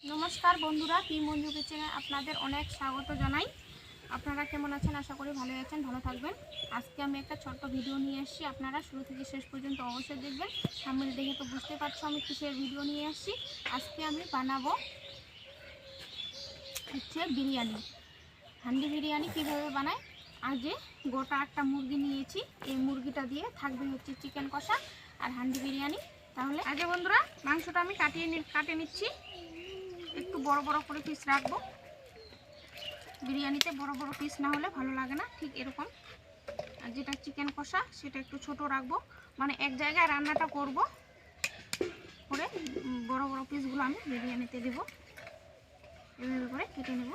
नमस्कार बंधुरा पी मंजू किचेने आपनादेर अनेक स्वागत जानाई। आपनारा केमन आछेन आशा करी भालो आछेन, भालो थाकबेन। आजके आमि एकटा छोट्ट भिडियो निये एसेछि, आपनारा शुरू थेके शेष पर्यन्त अवश्यई देखबेन। थाम्बनेल देखे तो बुझते पारछो आमि किसेर भिडियो निये एसेछि। आजके आमि बानाबो हच्छे बिरियानी। हांडी बिरियानी किभाबे बानाय, आज गोटा एकटा मुरगि नियेछि, एई मुरगिटा दिये थाकबे हच्छे चिकेन कषा और हांडी बिरियानी। ताहले आगे बंधुरा मांसटा आमि काटे निচ্ছি। একটু বড় বড় করে পিস রাখবো, বিরিয়ানিতে বড় বড় পিস না হলে ভালো লাগে না, ঠিক এরকম। আর যেটা চিকেন কষা সেটা একটু ছোট রাখবো, মানে এক জায়গায় রান্নাটা করব করে বড় বড় পিসগুলো আমি বিরিয়ানিতে দেব। এভাবে করে কেটে নেব।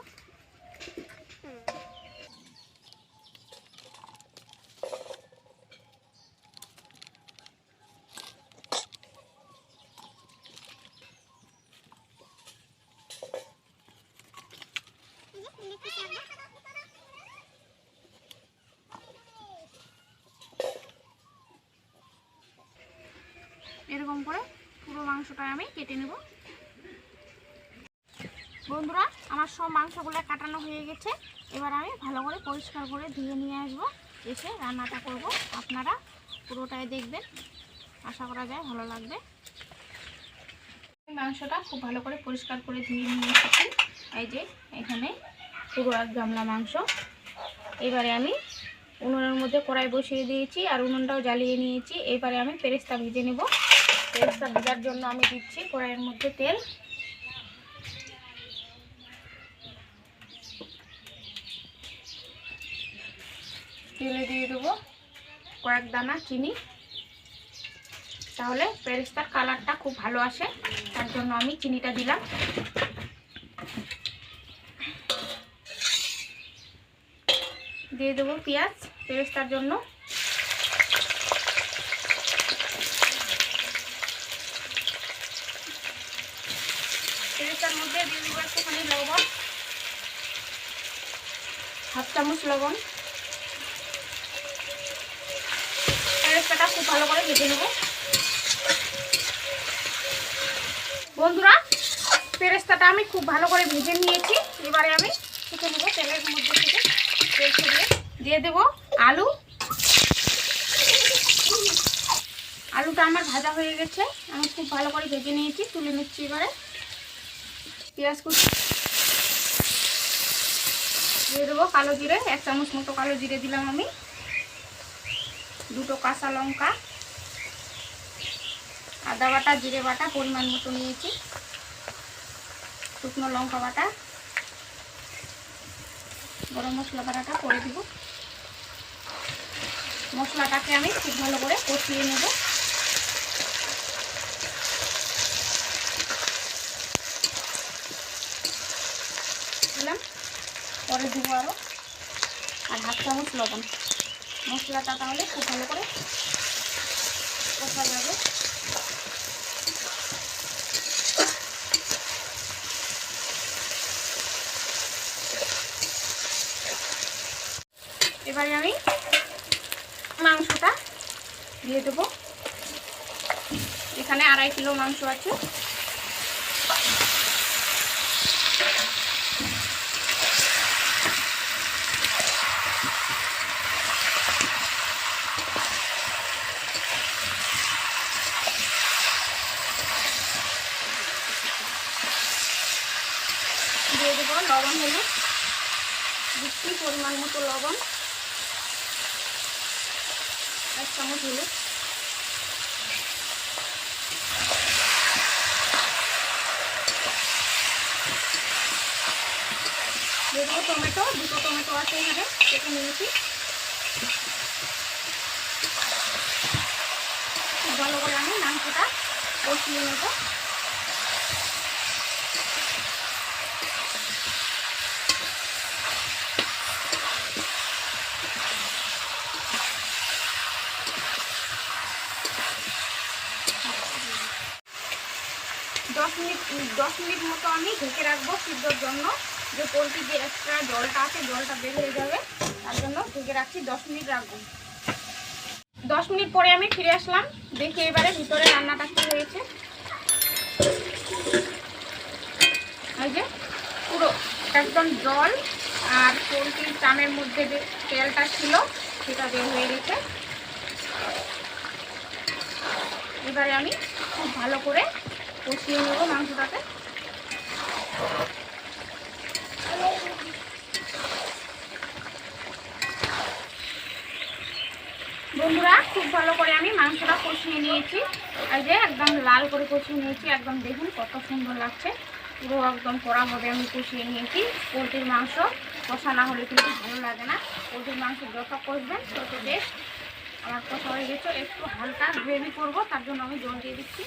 এরকম করে পুরো মাংসটা আমি কেটে নেব। বন্ধুরা আমার সব মাংসগুলো কাটানো হয়ে গেছে, এবার আমি ভালো করে পরিষ্কার করে ধুয়ে নিয়ে আসব, এসে রান্নাটা করব। আপনারা পুরোটাই দেখবেন, আশা করা যায় ভালো লাগবে। মাংসটা খুব ভালো করে পরিষ্কার করে ধুয়ে নিয়ে এসেছি। এই যে এখানে পুরো এক গামলা মাংস। এবারে আমি উনুনের মধ্যে কড়াই বসিয়ে দিয়েছি আর উনুনটাও জ্বালিয়ে নিয়েছি। এবারে আমি পেরেস্তা ভেজে নেব। পেরেস্তা ভাজার জন্য আমি দিচ্ছি কড়াইয়ের মধ্যে তেল। তেলে দিয়ে দেবো কয়েক দানা চিনি, তাহলে পেরেস্তার কালারটা খুব ভালো আসে, তার জন্য আমি চিনিটা দিলাম। দিয়ে দেবো পেঁয়াজ পেরেস্তার জন্য। পেরেস্তার মধ্যে দিয়ে দেবো একটুখানি লবণ, হাফ চামচ লবণ। পেরেস্তাটা খুব ভালো করে ভেজে নেব। বন্ধুরা পেরেস্তাটা আমি খুব ভালো করে ভেজে নিয়েছি। এবারে আমি ছেঁকে নেব তেলের মধ্যে থেকে। তেল ছড়িয়ে দিয়ে দেবো আলু। আলুটা আমার ভাজা হয়ে গেছে, আমি খুব ভালো করে ভেজে নিয়েছি, তুলে নিচ্ছি। এবারে পেঁয়াজ কুচি দিয়ে দেবো কালো জিরে, এক চামচ মতো কালো জিরে দিলাম আমি। দুটো কাঁচা লঙ্কা, আদা বাটা জিরে বাটা পরিমাণ মতো নিয়েছি, শুকনো লঙ্কা বাটা, গরম মশলা বাটাটা করে দিব। মশলাটাকে আমি খুব ভালো করে কষিয়ে নেব। দিলাম, পরে দিব আরও আর হাফ চামচ লবণ। মশলাটা তাহলে খুব ভালো করে কষা যাবে। এবারে আমি মাংসটা দিয়ে দেবো। এখানে 2.5 কিলো মাংস আছে। দিয়ে দেবো লবণ হলুদ, দিচ্ছি পরিমাণ মতো লবণ, 1 চামচ হলুদ। দিয়ে দেবো টমেটো, দুটো টমেটো আছে এখানে কেটে নিয়েছি। খুব ভালো করে আমি মাংসটা কষিয়ে নেব। দশ মিনিট মতো আমি ঢেকে রাখবো সিদ্ধর জন্য। যে পোলট্রির যে এক্সট্রা জলটা আছে জলটা বের হয়ে যাবে, তার জন্য ঢেকে রাখছি। 10 মিনিট রাখবো। 10 মিনিট পরে আমি ফিরে আসলাম, দেখি এবারে ভিতরে রান্নাটা কি হয়েছে। এই যে পুরো একদম জল আর পোলট্রির চামের মধ্যে যে তেলটা ছিল সেটা বের হয়ে গেছে। এবারে আমি খুব ভালো করে কষিয়ে নেব মাংসটাকে। বন্ধুরা খুব ভালো করে আমি মাংসটা কষিয়ে নিয়েছি। এই যে একদম লাল করে কষিয়ে নিয়েছি, একদম দেখুন কত সুন্দর লাগছে। পুরো একদম কড়াভাবে আমি কষিয়ে নিয়েছি। পোলট্রির মাংস কষা না হলে কিন্তু ভালো লাগে না। পোলট্রির মাংস যত কষবেন তত টেস্ট। আমার কষা হয়ে গেছে, একটু হালকা গ্রেভি করবো, তার জন্য আমি জল দিয়ে দিচ্ছি।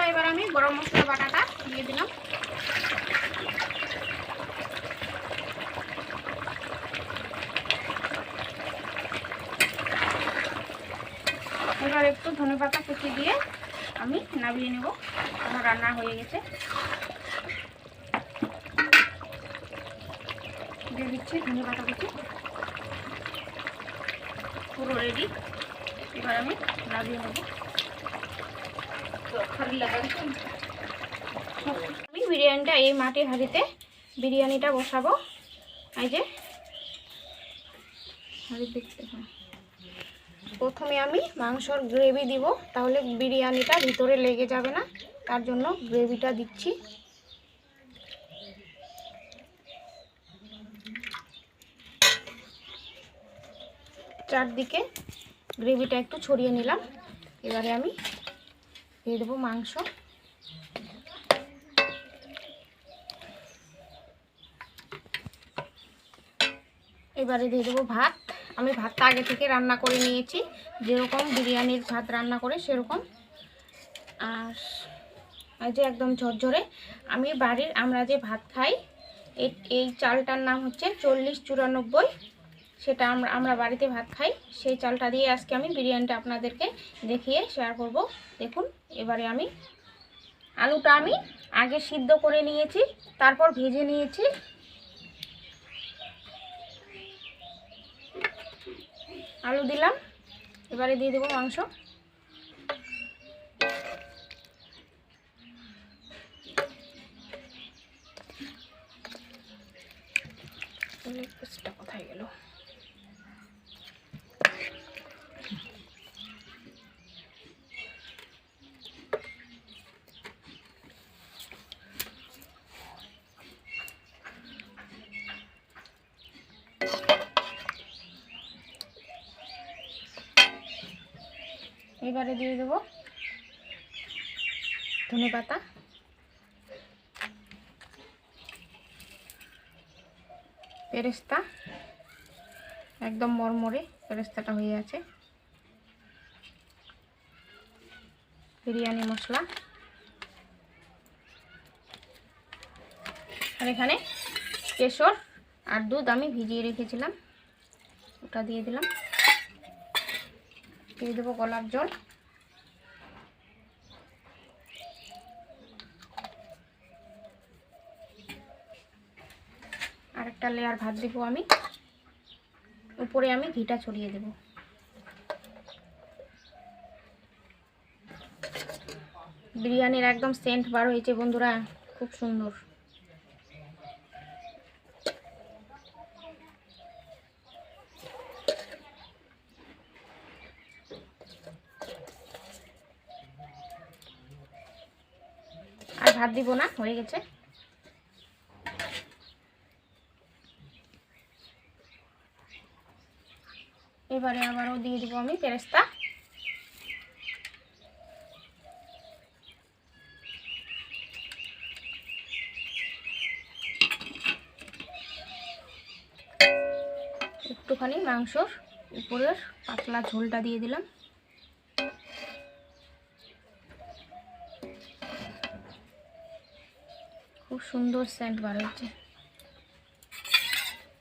এবার আমি গরম মশলা বাটাটা দিয়ে দিলাম। এবার একটু ধনেপাতা কুচি দিয়ে আমি নামিয়ে নেব। আমার রান্না হয়ে গেছে, দিয়ে দিচ্ছি ধনেপাতা কুচি। পুরো রেডি, এবার আমি নামিয়ে নেব। আমি বিরিয়ানিটা এই মাটির হাঁড়িতে বিরিয়ানিটা বসাবো। এই যে হাঁড়ি দেখতে হয়, প্রথমে আমি মাংসর গ্রেভি দিব, তাহলে বিরিয়ানিটা ভিতরে লেগে যাবে না, তার জন্য গ্রেভিটা দিচ্ছি। চারদিকে গ্রেভিটা একটু ছড়িয়ে নিলাম। এবারে আমি দিয়ে দেবো মাংস। এবারে দিয়ে দেবো ভাত। আমি ভাতটা আগে থেকে রান্না করে নিয়েছি, যেরকম বিরিয়ানির ভাত রান্না করে সেরকম। আর এই যে একদম ঝরঝরে। আমি আমরা যে ভাত খাই এই চালটার নাম হচ্ছে 40-94, সেটা আমরা বাড়িতে ভাত খাই। সেই চালটা দিয়ে আজকে আমি বিরিয়ানিটা আপনাদেরকে দেখিয়ে শেয়ার করব। দেখুন, এবারে আমি আলুটা আমি আগে সিদ্ধ করে নিয়েছি, তারপর ভেজে নিয়েছি। আলু দিলাম, এবারে দিয়ে দেবো মাংস। কোথায় গেল? এবারে দিয়ে দেবো ধনেপাতা, পেরেস্তা, একদম মরমরে পেরেস্তাটা হয়ে আছে, বিরিয়ানি মশলা, আর এখানে কেশর আর দুধ আমি ভিজিয়ে রেখেছিলাম, ওটা দিয়ে দিলাম। দিয়ে দেবো গোলাপ জল। আরেকটা লেয়ার ভাত দিব আমি, উপরে আমি ঘিটা ছড়িয়ে দেব। বিরিয়ানির একদম সেন্ট বার হয়েছে বন্ধুরা, খুব সুন্দর। আর ভাত দিব না, হয়ে গেছে। এবারে আবারও দিয়ে দিব আমি পেরেস্তা। একটুখানি মাংসর উপরের পাতলা ঝোলটা দিয়ে দিলাম। খুব সুন্দর সেন্ট বার হচ্ছে।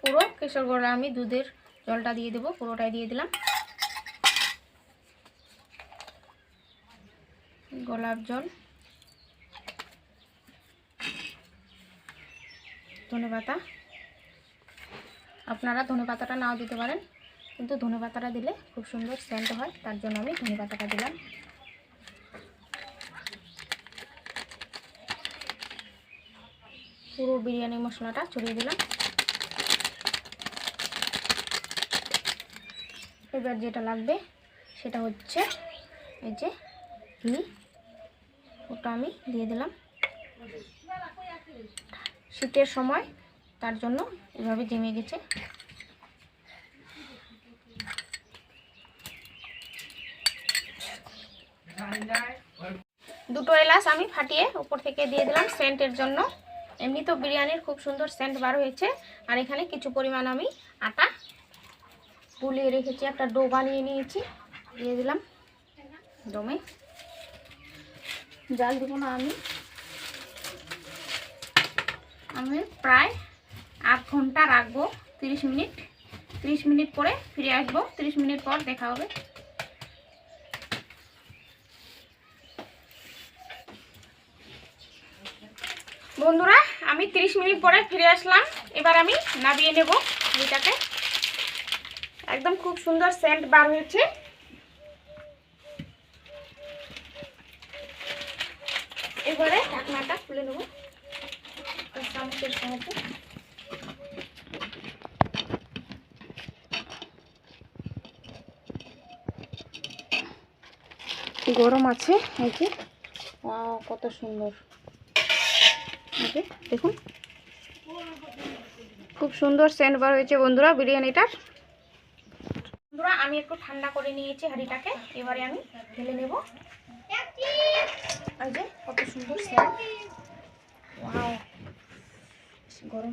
পুরো কেশর গোড়া আমি দুধের জলটা দিয়ে দেবো, পুরোটাই দিয়ে দিলাম। গোলাপ জল, ধনেপাতা, আপনারা ধনেপাতাটা নাও দিতে পারেন, কিন্তু ধনেপাতাটা দিলে খুব সুন্দর সেন্ট হয়, তার জন্য আমি ধনেপাতাটা দিলাম। পুরো বিরিয়ানি মশলাটা ছড়িয়ে দিলাম। এবার যেটা লাগবে সেটা হচ্ছে এই যে ঘি, ওটা আমি দিয়ে দিলাম। শীতের সময় তার জন্য এভাবে জমে গেছে। দুটো এলাচ আমি ফাটিয়ে উপর থেকে দিয়ে দিলাম সেন্টের জন্য। এমনি তো বিরিয়ানির খুব সুন্দর সেন্ট বার হয়েছে। আর এখানে কিছু পরিমাণ আমি আটা গুলিয়ে রেখেছি, একটা ডো বানিয়ে নিয়েছি, দিয়ে দিলাম দমে। জাল দিব না, আমি প্রায় 8 ঘন্টা রাখবো, 30 মিনিট। 30 মিনিট পরে ফিরে আসবো, 30 মিনিট পর দেখা হবে। বন্ধুরা, আমি 30 মিনিট পরে ফিরে আসলাম। এবার আমি নামিয়ে নেব এটাকে। একদম খুব সুন্দর সেন্ট বার হয়েছে। এবারে ঢাকনাটা খুলে নেব চামচের সাহায্যে। গরম আছে, এই যে কত সুন্দর, দেখুন খুব সুন্দর সেন্ট বার হয়েছে বন্ধুরা বিরিয়ানিটার। বন্ধুরা, আমি একটু ঠান্ডা করে নিয়েছি হাঁড়িটাকে, এবারে আমি ঢেলে নেব। এই যে কত সুন্দর সেন্ট, ওয়াও, গরম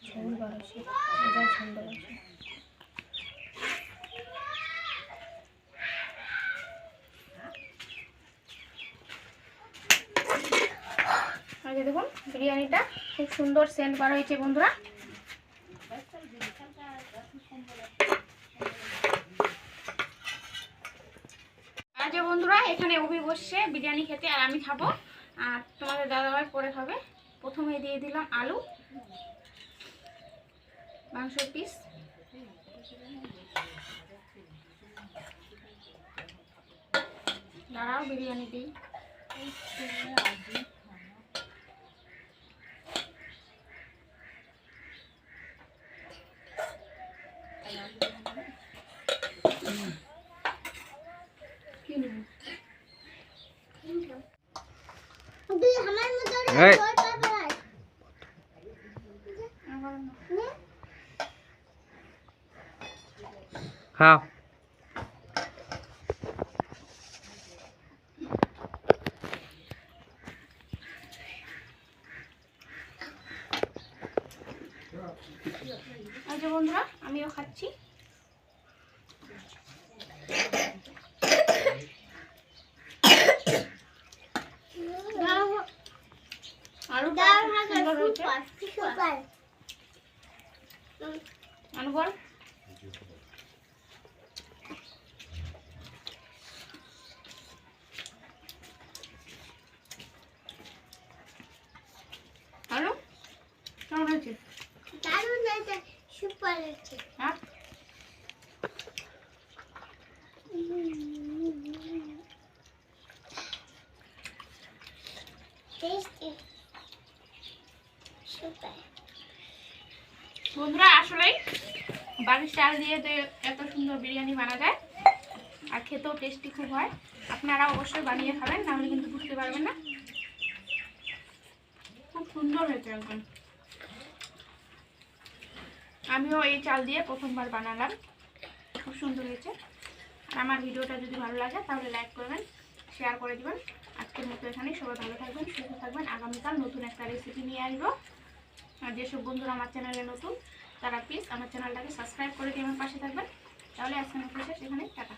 ঝোল বার হয়েছে, এবার ঝোল বার হয়েছে। দেখুন বিরিয়ানিটা খুব সুন্দর সেন্ট বার হয়েছে বন্ধুরা। আর যে বন্ধুরা, এখানে অভি বসছে বিরিয়ানি খেতে আর আমি খাবো, আর তোমাদের দাদাভাই পরে খাবে। প্রথমে দিয়ে দিলাম আলু, মাংসের পিস, দাঁড়াও বিরিয়ানি দিই। हाँ আচ্ছা বন্ধুরা, আমিও খাচ্ছি। আলুটা সুন্দর হয়েছে। আলু বল। আলু কেমন হয়েছে? দারুণ হয়েছে, সুপার হয়েছে। হ্যাঁ, টেস্টি, সুপার। বন্ধুরা, আসলেই বাড়ির চাল দিয়ে তো এত সুন্দর বিরিয়ানি বানা যায়, আর খেতেও টেস্টি খুব হয়। আপনারা অবশ্যই বানিয়ে খাবেন, নাহলে কিন্তু বুঝতে পারবেন না। খুব সুন্দর হয়েছে একদম। আমিও এই চাল দিয়ে প্রথমবার বানালাম, খুব সুন্দর হয়েছে। আর আমার ভিডিওটা যদি ভালো লাগে তাহলে লাইক করবেন, শেয়ার করে দিবেন। আজকের মতো এখানেই, সবাই ভালো থাকবেন, সুস্থ থাকবেন। আগামীকাল নতুন একটা রেসিপি নিয়ে আসবো। আর যেসব বন্ধুরা আমার চ্যানেলে নতুন, তারা প্লিজ আমার চ্যানেলটাকে সাবস্ক্রাইব করে দিয়ে আমার পাশে থাকবেন। তাহলে আজকের মতো শেষ, এখানে টাটা।